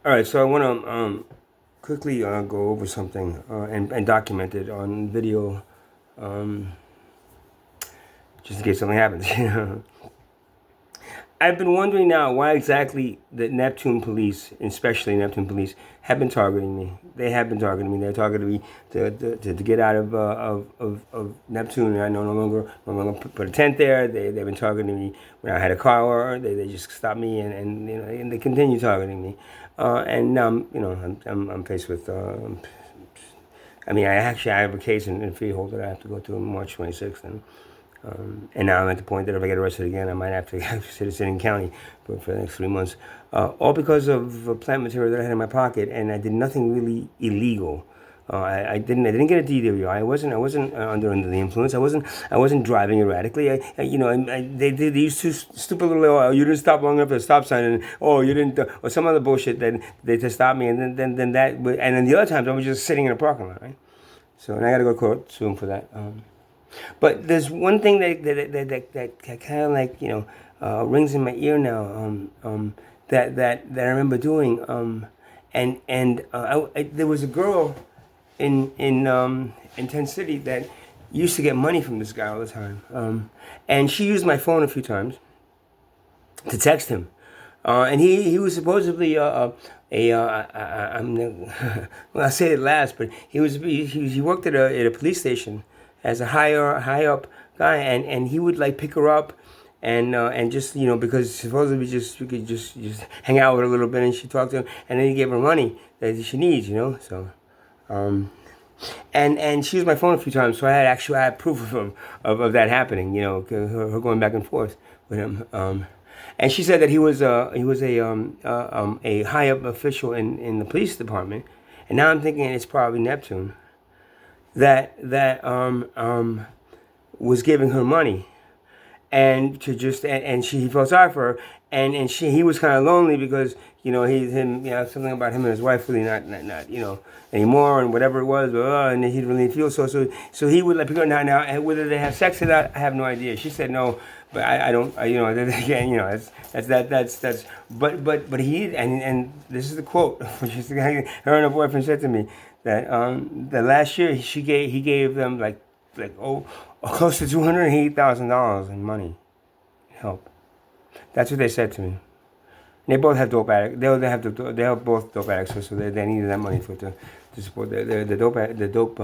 All right, so I want to quickly go over something and document it on video, um, just in case something happens. I've been wondering now why exactly the Neptune police, especially Neptune police, have been targeting me. They have been targeting me. They're targeting me to get out of Neptune. I no longer put a tent there. They've been targeting me when I had a car. They just stopped me and they continue targeting me. And now I'm faced with. I have a case in Freehold that I have to go to on March 26th, and now I'm at the point that if I get arrested again, I might have to sit in county for the next 3 months, all because of plant material that I had in my pocket, and I did nothing really illegal. I didn't get a DWI. I wasn't under the influence. I wasn't driving erratically. They used to stupid little, oh, you didn't stop long enough at a stop sign, and oh, you didn't, or some other bullshit that they just stopped me, and then that, and then the other times I was just sitting in a parking lot, right? So, and I got to go to court soon for that. But there's one thing that kind of like rings in my ear now. That I remember doing. There was a girl in Tent City that used to get money from this guy all the time. And she used my phone a few times to text him. And he was supposedly well, I'll say it last, but he worked at a police station as a high up guy, and he would like pick her up and just because supposedly you could just hang out with her a little bit, and she talked to him, and then he gave her money that she needs, so and she used my phone a few times, so I had proof of that happening, her going back and forth with him. And she said that he was a high up official in the police department, and now I'm thinking it's probably Neptune that was giving her money, and he felt sorry for her, and he was kind of lonely because something about him and his wife really not anymore, and whatever it was, and he didn't really feel so he would let people now whether they have sex or not, I have no idea. She said no, but I don't again that's but he and this is the quote which is her and her boyfriend said to me that the last year he gave them like close to $280,000 in money help. That's what they said to me. They both have dope addicts. They have both dope addicts, so they needed that money to support the dope.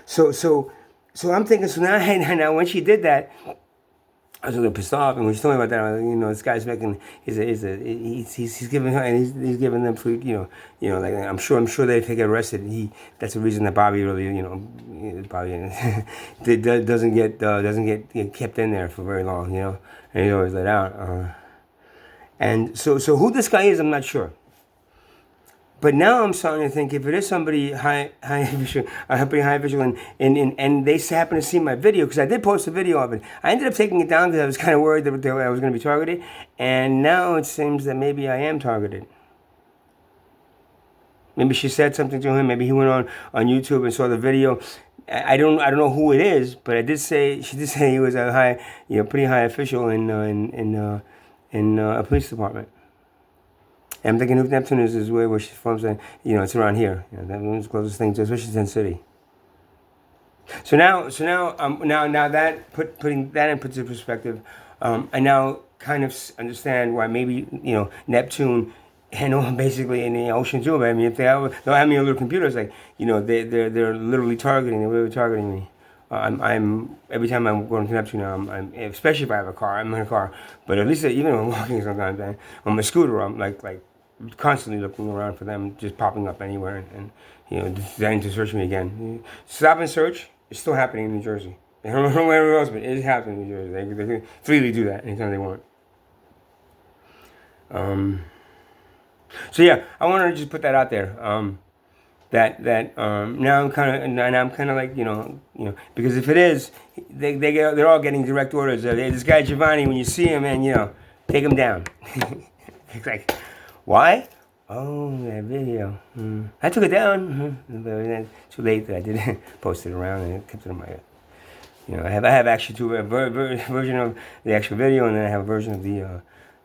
So I'm thinking. So now when she did that, I was a little pissed off, and when she told me about that, this guy's making he's giving her and he's giving them food, like I'm sure they get arrested. That's the reason that Bobby really, Bobby doesn't get kept in there for very long, and he's always let out. And so who this guy is, I'm not sure. But now I'm starting to think if it is somebody high official, and they happen to see my video, because I did post a video of it. I ended up taking it down because I was kind of worried that I was going to be targeted, and now it seems that maybe I am targeted. Maybe she said something to him. Maybe he went on YouTube and saw the video. I don't know who it is, but she did say he was a pretty high official in a police department. And I'm thinking if Neptune is where she's from, and it's around here. That one's the closest thing to, especially Tent City. So now that putting that into perspective, I now kind of understand why maybe Neptune, basically in the ocean too. I mean, if they'll have me on little computers, like they're literally targeting. They're really targeting me. I'm every time I'm going to Neptune now, I'm especially if I have a car. I'm in a car, but at least even when I'm walking sometimes, on my scooter, I'm like constantly looking around for them, just popping up anywhere, and deciding to search me again. Stop and search. It's still happening in New Jersey. I don't know where else, but it's happening in New Jersey. They can freely do that anytime they want. So yeah, I wanted to just put that out there. Now I'm kind of like because if it is, they're all getting direct orders. This guy Giovanni, when you see him, man, take him down. It's like, why? Oh, that video. I took it down. Too late that I didn't post it around and kept it on my. I have actually two version of the actual video, and then I have a version of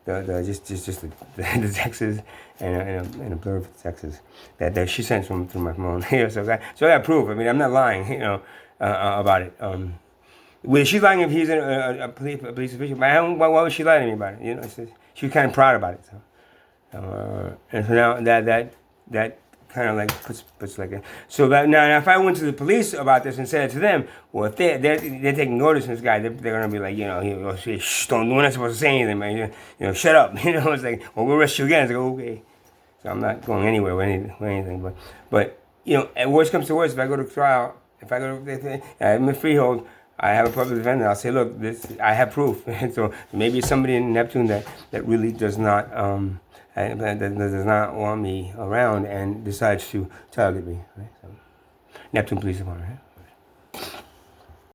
just the texts and a blur of the texts that she sent through my phone. So I got proof. I mean, I'm not lying, about it. Well, she's lying if he's a police official. But why would she lie to me about it? She was kind of proud about it. And so now that kind of like puts like a, so that now if I went to the police about this and said it to them, well, if they're taking notice of this guy, they're gonna be like, shh, don't, we're not supposed to say anything, man. Shut up. It's like, well, we'll arrest you again. It's like, okay. So I'm not going anywhere with anything, but at worst comes to worst, if I go to trial, I'm a freehold, I have a public defender, I'll say, look, I have proof. And so maybe it's somebody in Neptune that really does not that does not want me around and decides to target me. Right? So, Neptune Police Department. Right?